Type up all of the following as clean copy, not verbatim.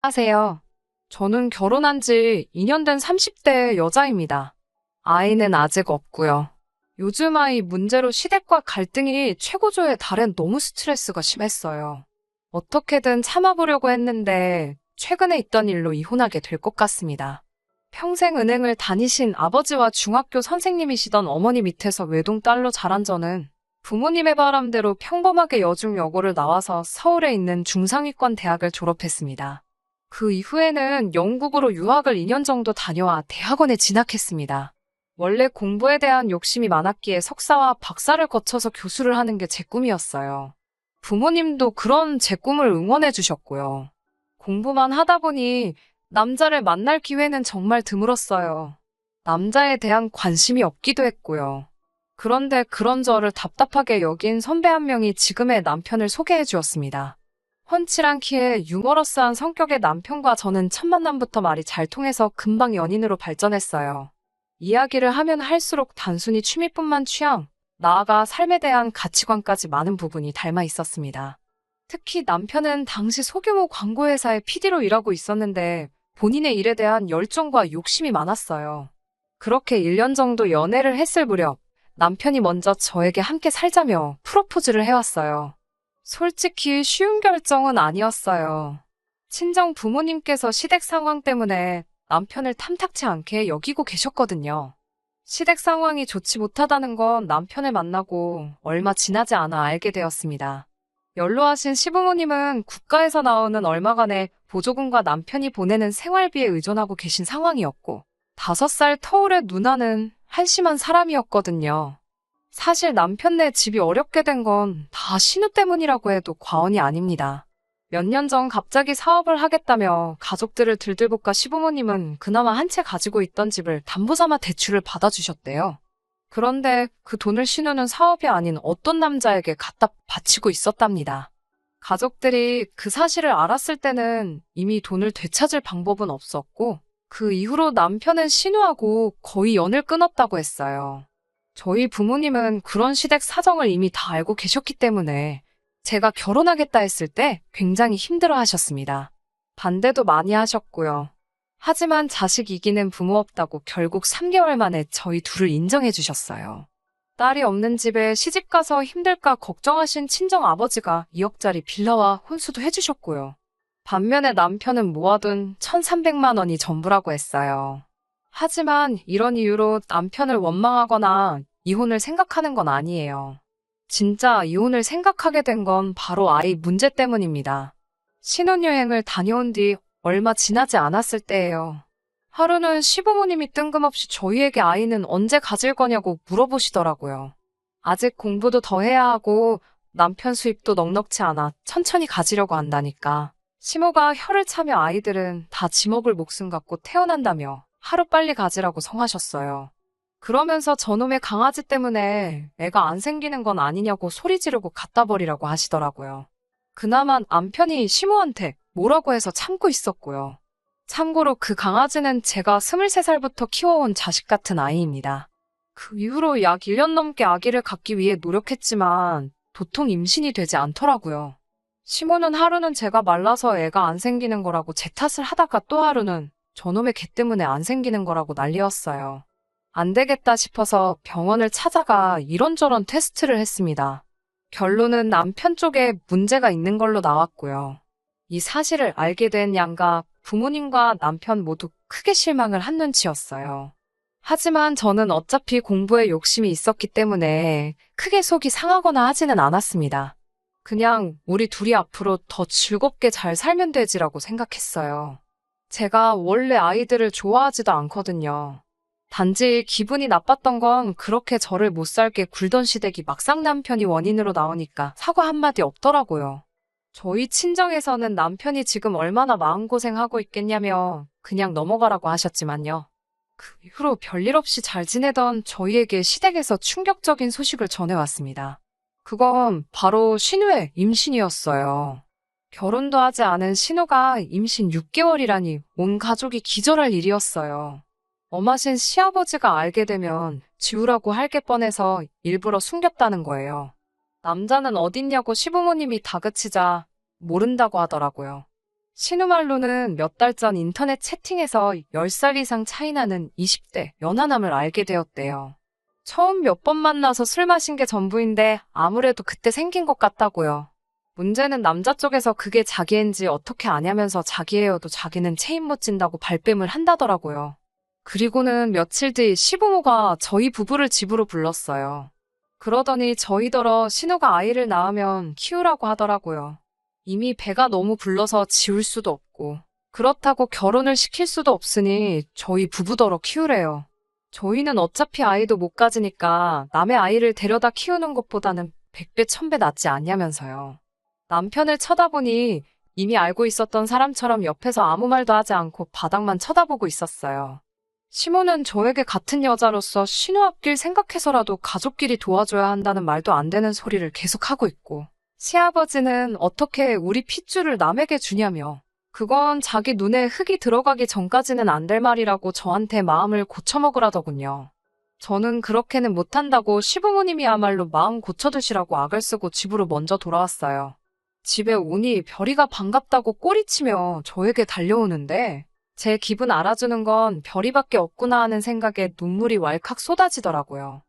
안녕하세요. 저는 결혼한 지 2년 된 30대 여자입니다. 아이는 아직 없고요. 요즘 아이 문제로 시댁과 갈등이 최고조에 달해 너무 스트레스가 심했어요. 어떻게든 참아보려고 했는데 최근에 있던 일로 이혼하게 될 것 같습니다. 평생 은행을 다니신 아버지와 중학교 선생님이시던 어머니 밑에서 외동딸로 자란 저는 부모님의 바람대로 평범하게 여중여고를 나와서 서울에 있는 중상위권 대학을 졸업했습니다. 그 이후에는 영국으로 유학을 2년 정도 다녀와 대학원에 진학했습니다. 원래 공부에 대한 욕심이 많았기에 석사와 박사를 거쳐서 교수를 하는 게 제 꿈이었어요. 부모님도 그런 제 꿈을 응원해 주셨고요. 공부만 하다 보니 남자를 만날 기회는 정말 드물었어요. 남자에 대한 관심이 없기도 했고요. 그런데 그런 저를 답답하게 여긴 선배 한 명이 지금의 남편을 소개해 주었습니다. 훤칠한 키에 유머러스한 성격의 남편과 저는 첫 만남부터 말이 잘 통해서 금방 연인으로 발전했어요. 이야기를 하면 할수록 단순히 취미뿐만 취향, 나아가 삶에 대한 가치관까지 많은 부분이 닮아 있었습니다. 특히 남편은 당시 소규모 광고회사의 PD로 일하고 있었는데 본인의 일에 대한 열정과 욕심이 많았어요. 그렇게 1년 정도 연애를 했을 무렵 남편이 먼저 저에게 함께 살자며 프로포즈를 해왔어요. 솔직히 쉬운 결정은 아니었어요. 친정 부모님께서 시댁 상황 때문에 남편을 탐탁치 않게 여기고 계셨거든요. 시댁 상황이 좋지 못하다는 건 남편을 만나고 얼마 지나지 않아 알게 되었습니다. 연로하신 시부모님은 국가에서 나오는 얼마간의 보조금과 남편이 보내는 생활비에 의존하고 계신 상황이었고, 5살 터울의 누나는 한심한 사람이었거든요. 사실 남편네 집이 어렵게 된 건 다 신우 때문이라고 해도 과언이 아닙니다. 몇 년 전 갑자기 사업을 하겠다며 가족들을 들들볶아 시부모님은 그나마 한 채 가지고 있던 집을 담보 삼아 대출을 받아주셨대요. 그런데 그 돈을 신우는 사업이 아닌 어떤 남자에게 갖다 바치고 있었답니다. 가족들이 그 사실을 알았을 때는 이미 돈을 되찾을 방법은 없었고, 그 이후로 남편은 신우하고 거의 연을 끊었다고 했어요. 저희 부모님은 그런 시댁 사정을 이미 다 알고 계셨기 때문에 제가 결혼하겠다 했을 때 굉장히 힘들어 하셨습니다. 반대도 많이 하셨고요. 하지만 자식 이기는 부모 없다고 결국 3개월 만에 저희 둘을 인정해 주셨어요. 딸이 없는 집에 시집가서 힘들까 걱정하신 친정 아버지가 2억짜리 빌라와 혼수도 해주셨고요. 반면에 남편은 모아둔 1,300만 원이 전부라고 했어요. 하지만 이런 이유로 남편을 원망하거나 이혼을 생각하는 건 아니에요. 진짜 이혼을 생각하게 된 건 바로 아이 문제 때문입니다. 신혼여행을 다녀온 뒤 얼마 지나지 않았을 때예요. 하루는 시부모님이 뜬금없이 저희에게 아이는 언제 가질 거냐고 물어보시더라고요. 아직 공부도 더 해야 하고 남편 수입도 넉넉치 않아 천천히 가지려고 한다니까. 시모가 혀를 차며 아이들은 다 지 먹을 목숨 갖고 태어난다며 하루빨리 가지라고 성하셨어요. 그러면서 저놈의 강아지 때문에 애가 안 생기는 건 아니냐고 소리 지르고 갖다 버리라고 하시더라고요. 그나마 남편이 시모한테 뭐라고 해서 참고 있었고요. 참고로 그 강아지는 제가 23살부터 키워온 자식 같은 아이입니다. 그 이후로 약 1년 넘게 아기를 갖기 위해 노력했지만 도통 임신이 되지 않더라고요. 시모는 하루는 제가 말라서 애가 안 생기는 거라고 제 탓을 하다가 또 하루는 저놈의 개 때문에 안 생기는 거라고 난리였어요. 안 되겠다 싶어서 병원을 찾아가 이런저런 테스트를 했습니다. 결론은 남편 쪽에 문제가 있는 걸로 나왔고요. 이 사실을 알게 된 양가 부모님과 남편 모두 크게 실망을 한 눈치였어요. 하지만 저는 어차피 공부에 욕심이 있었기 때문에 크게 속이 상하거나 하지는 않았습니다. 그냥 우리 둘이 앞으로 더 즐겁게 잘 살면 되지라고 생각했어요. 제가 원래 아이들을 좋아하지도 않거든요. 단지 기분이 나빴던 건 그렇게 저를 못 살게 굴던 시댁이 막상 남편이 원인으로 나오니까 사과 한마디 없더라고요. 저희 친정에서는 남편이 지금 얼마나 마음고생하고 있겠냐며 그냥 넘어가라고 하셨지만요. 그 이후로 별일 없이 잘 지내던 저희에게 시댁에서 충격적인 소식을 전해왔습니다. 그건 바로 신우의 임신이었어요. 결혼도 하지 않은 신우가 임신 6개월이라니 온 가족이 기절할 일이었어요. 엄하신 시아버지가 알게 되면 지우라고 할 게 뻔해서 일부러 숨겼다는 거예요. 남자는 어딨냐고 시부모님이 다그치자 모른다고 하더라고요. 신우 말로는 몇 달 전 인터넷 채팅에서 10살 이상 차이 나는 20대 연하남을 알게 되었대요. 처음 몇 번 만나서 술 마신 게 전부인데 아무래도 그때 생긴 것 같다고요. 문제는 남자 쪽에서 그게 자기인지 어떻게 아냐면서 자기예요도 자기는 체인 못 진다고 발뺌을 한다더라고요. 그리고는 며칠 뒤 시부모가 저희 부부를 집으로 불렀어요. 그러더니 저희더러 신우가 아이를 낳으면 키우라고 하더라고요. 이미 배가 너무 불러서 지울 수도 없고 그렇다고 결혼을 시킬 수도 없으니 저희 부부더러 키우래요. 저희는 어차피 아이도 못 가지니까 남의 아이를 데려다 키우는 것보다는 100배 1000배 낫지 않냐면서요. 남편을 쳐다보니 이미 알고 있었던 사람처럼 옆에서 아무 말도 하지 않고 바닥만 쳐다보고 있었어요. 시모는 저에게 같은 여자로서 신우 앞길 생각해서라도 가족끼리 도와줘야 한다는 말도 안 되는 소리를 계속하고 있고, 시아버지는 어떻게 우리 핏줄을 남에게 주냐며 그건 자기 눈에 흙이 들어가기 전까지는 안 될 말이라고 저한테 마음을 고쳐먹으라더군요. 저는 그렇게는 못한다고 시부모님이야말로 마음 고쳐두시라고 악을 쓰고 집으로 먼저 돌아왔어요. 집에 오니 별이가 반갑다고 꼬리치며 저에게 달려오는데 제 기분 알아주는 건 별이밖에 없구나 하는 생각에 눈물이 왈칵 쏟아지더라고요.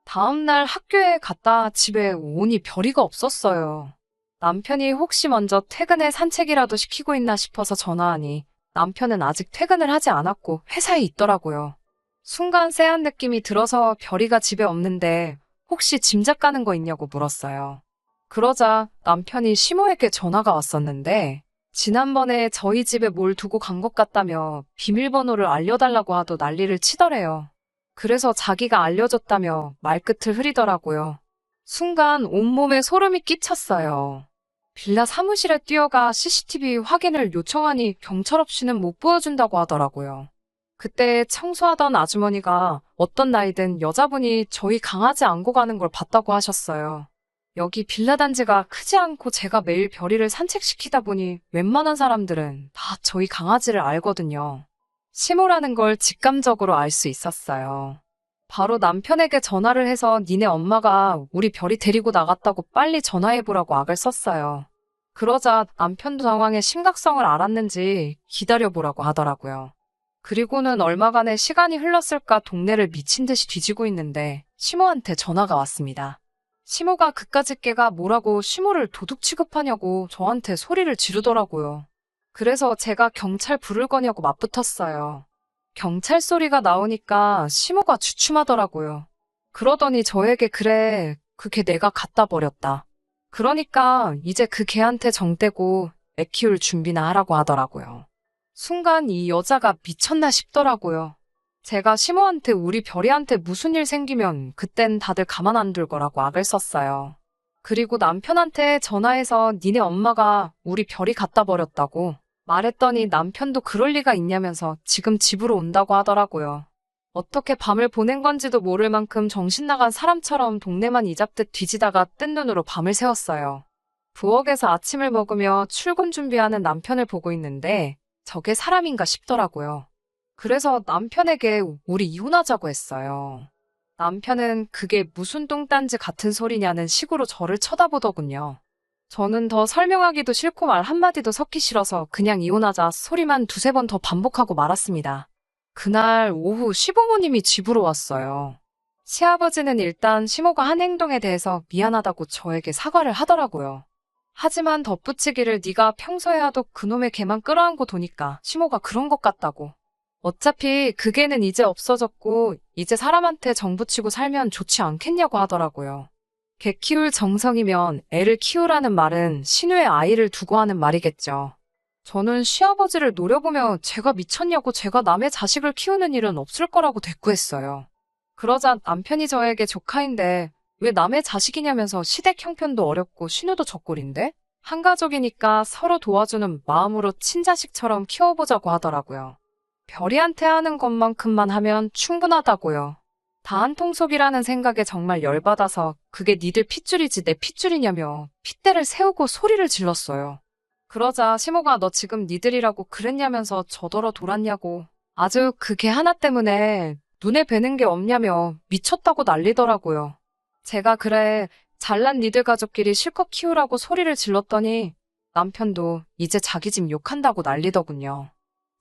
다음날 학교에 갔다 집에 오니 별이가 없었어요. 남편이 혹시 먼저 퇴근에 산책이라도 시키고 있나 싶어서 전화하니 남편은 아직 퇴근을 하지 않았고 회사에 있더라고요. 순간 쎄한 느낌이 들어서 별이가 집에 없는데 혹시 짐작 가는 거 있냐고 물었어요. 그러자 남편이 시모에게 전화가 왔었는데 지난번에 저희 집에 뭘 두고 간 것 같다며 비밀번호를 알려달라고 하도 난리를 치더래요. 그래서 자기가 알려줬다며 말끝을 흐리더라고요. 순간 온몸에 소름이 끼쳤어요. 빌라 사무실에 뛰어가 CCTV 확인을 요청하니 경찰 없이는 못 보여준다고 하더라고요. 그때 청소하던 아주머니가 어떤 나이든 여자분이 저희 강아지 안고 가는 걸 봤다고 하셨어요. 여기 빌라 단지가 크지 않고 제가 매일 별이를 산책시키다 보니 웬만한 사람들은 다 저희 강아지를 알거든요. 시모라는 걸 직감적으로 알 수 있었어요. 바로 남편에게 전화를 해서 니네 엄마가 우리 별이 데리고 나갔다고 빨리 전화해보라고 악을 썼어요. 그러자 남편도 상황의 심각성을 알았는지 기다려보라고 하더라고요. 그리고는 얼마간의 시간이 흘렀을까 동네를 미친 듯이 뒤지고 있는데 시모한테 전화가 왔습니다. 시모가 그까짓 개가 뭐라고 시모를 도둑 취급하냐고 저한테 소리를 지르더라고요. 그래서 제가 경찰 부를 거냐고 맞붙었어요. 경찰 소리가 나오니까 시모가 주춤하더라고요. 그러더니 저에게 그래, 그 개 내가 갖다 버렸다. 그러니까 이제 그 개한테 정떼고 애 키울 준비나 하라고 하더라고요. 순간 이 여자가 미쳤나 싶더라고요. 제가 시모한테 우리 별이한테 무슨 일 생기면 그땐 다들 가만 안 둘 거라고 악을 썼어요. 그리고 남편한테 전화해서 니네 엄마가 우리 별이 갖다 버렸다고 말했더니 남편도 그럴 리가 있냐면서 지금 집으로 온다고 하더라고요. 어떻게 밤을 보낸 건지도 모를 만큼 정신 나간 사람처럼 동네만 이잡듯 뒤지다가 뜬 눈으로 밤을 새웠어요. 부엌에서 아침을 먹으며 출근 준비하는 남편을 보고 있는데 저게 사람인가 싶더라고요. 그래서 남편에게 우리 이혼하자고 했어요. 남편은 그게 무슨 똥딴지 같은 소리냐는 식으로 저를 쳐다보더군요. 저는 더 설명하기도 싫고 말 한마디도 섞기 싫어서 그냥 이혼하자 소리만 두세 번 더 반복하고 말았습니다. 그날 오후 시부모님이 집으로 왔어요. 시아버지는 일단 시모가 한 행동에 대해서 미안하다고 저에게 사과를 하더라고요. 하지만 덧붙이기를 네가 평소에 하도 그놈의 개만 끌어안고 도니까 시모가 그런 것 같다고. 어차피 그 개는 이제 없어졌고 이제 사람한테 정붙이고 살면 좋지 않겠냐고 하더라고요. 개 키울 정성이면 애를 키우라는 말은 신우의 아이를 두고 하는 말이겠죠. 저는 시아버지를 노려보며 제가 미쳤냐고 제가 남의 자식을 키우는 일은 없을 거라고 대꾸했어요. 그러자 남편이 저에게 조카인데 왜 남의 자식이냐면서 시댁 형편도 어렵고 신우도 적골인데? 한 가족이니까 서로 도와주는 마음으로 친자식처럼 키워보자고 하더라고요. 별이한테 하는 것만큼만 하면 충분하다고요. 다 한 통속이라는 생각에 정말 열받아서 그게 니들 핏줄이지 내 핏줄이냐며 핏대를 세우고 소리를 질렀어요. 그러자 시모가 너 지금 니들이라고 그랬냐면서 저더러 돌았냐고 아주 그 개 하나 때문에 눈에 뵈는 게 없냐며 미쳤다고 난리더라고요. 제가 그래 잘난 니들 가족끼리 실컷 키우라고 소리를 질렀더니 남편도 이제 자기 집 욕한다고 난리더군요.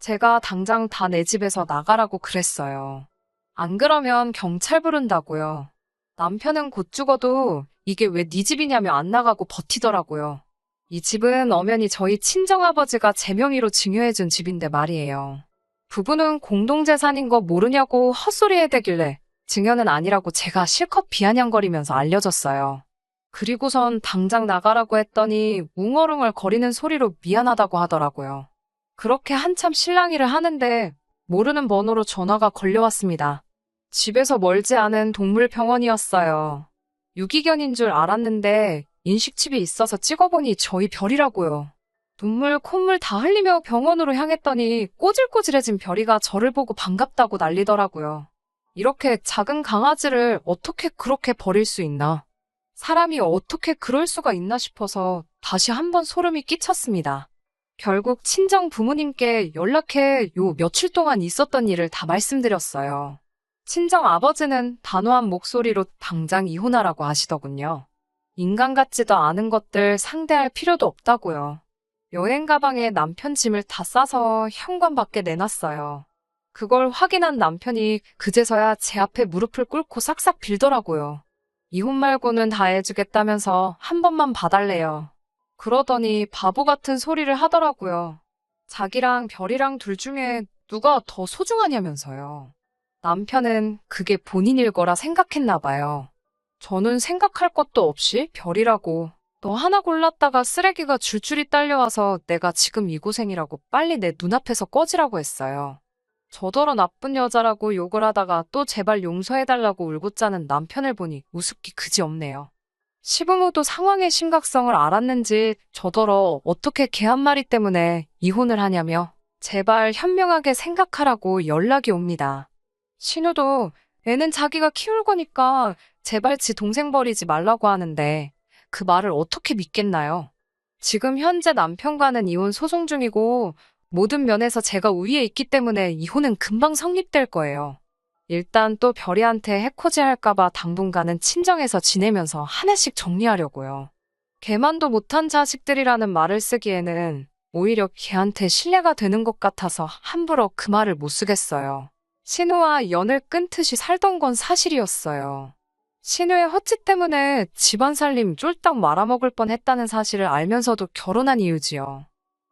제가 당장 다 내 집에서 나가라고 그랬어요. 안 그러면 경찰 부른다고요. 남편은 곧 죽어도 이게 왜 네 집이냐며 안 나가고 버티더라고요. 이 집은 엄연히 저희 친정아버지가 제 명의로 증여해준 집인데 말이에요. 부부는 공동재산인 거 모르냐고 헛소리 해대길래 증여는 아니라고 제가 실컷 비아냥거리면서 알려줬어요. 그리고선 당장 나가라고 했더니 웅얼웅얼 거리는 소리로 미안하다고 하더라고요. 그렇게 한참 실랑이를 하는데 모르는 번호로 전화가 걸려왔습니다. 집에서 멀지 않은 동물병원이었어요. 유기견인 줄 알았는데 인식칩이 있어서 찍어보니 저희 별이라고요. 눈물, 콧물 다 흘리며 병원으로 향했더니 꼬질꼬질해진 별이가 저를 보고 반갑다고 난리더라고요. 이렇게 작은 강아지를 어떻게 그렇게 버릴 수 있나? 사람이 어떻게 그럴 수가 있나 싶어서 다시 한번 소름이 끼쳤습니다. 결국 친정 부모님께 연락해 요 며칠 동안 있었던 일을 다 말씀드렸어요. 친정 아버지는 단호한 목소리로 당장 이혼하라고 하시더군요. 인간 같지도 않은 것들 상대할 필요도 없다고요. 여행 가방에 남편 짐을 다 싸서 현관 밖에 내놨어요. 그걸 확인한 남편이 그제서야 제 앞에 무릎을 꿇고 싹싹 빌더라고요. 이혼 말고는 다 해주겠다면서 한 번만 봐달래요. 그러더니 바보 같은 소리를 하더라고요. 자기랑 별이랑 둘 중에 누가 더 소중하냐면서요. 남편은 그게 본인일 거라 생각했나 봐요. 저는 생각할 것도 없이 별이라고 너 하나 골랐다가 쓰레기가 줄줄이 딸려와서 내가 지금 이 고생이라고 빨리 내 눈앞에서 꺼지라고 했어요. 저더러 나쁜 여자라고 욕을 하다가 또 제발 용서해달라고 울고 짜는 남편을 보니 우습기 그지없네요. 시부모도 상황의 심각성을 알았는지 저더러 어떻게 개 한 마리 때문에 이혼을 하냐며 제발 현명하게 생각하라고 연락이 옵니다. 신우도 애는 자기가 키울 거니까 제발 지 동생 버리지 말라고 하는데 그 말을 어떻게 믿겠나요? 지금 현재 남편과는 이혼 소송 중이고 모든 면에서 제가 우위에 있기 때문에 이혼은 금방 성립될 거예요. 일단 또 별이한테 해코지 할까봐 당분간은 친정에서 지내면서 하나씩 정리하려고요. 걔만도 못한 자식들이라는 말을 쓰기에는 오히려 걔한테 신뢰가 되는 것 같아서 함부로 그 말을 못 쓰겠어요. 신우와 연을 끊듯이 살던 건 사실이었어요. 신우의 허치 때문에 집안 살림 쫄딱 말아먹을 뻔했다는 사실을 알면서도 결혼한 이유지요.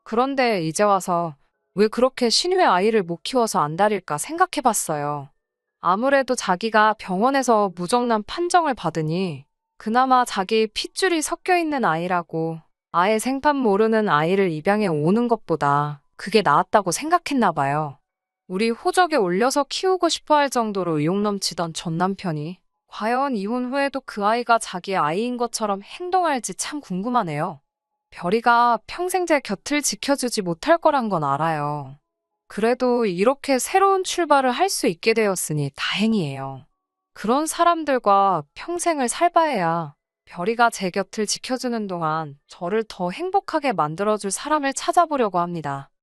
그런데 이제 와서 왜 그렇게 신우의 아이를 못 키워서 안달일까 생각해봤어요. 아무래도 자기가 병원에서 무정란 판정을 받으니 그나마 자기 핏줄이 섞여있는 아이라고 아예 생판 모르는 아이를 입양해 오는 것보다 그게 나았다고 생각했나 봐요. 우리 호적에 올려서 키우고 싶어 할 정도로 의욕 넘치던 전 남편이 과연 이혼 후에도 그 아이가 자기의 아이인 것처럼 행동할지 참 궁금하네요. 별이가 평생 제 곁을 지켜주지 못할 거란 건 알아요. 그래도 이렇게 새로운 출발을 할 수 있게 되었으니 다행이에요. 그런 사람들과 평생을 살바해야 별이가 제 곁을 지켜주는 동안 저를 더 행복하게 만들어줄 사람을 찾아보려고 합니다.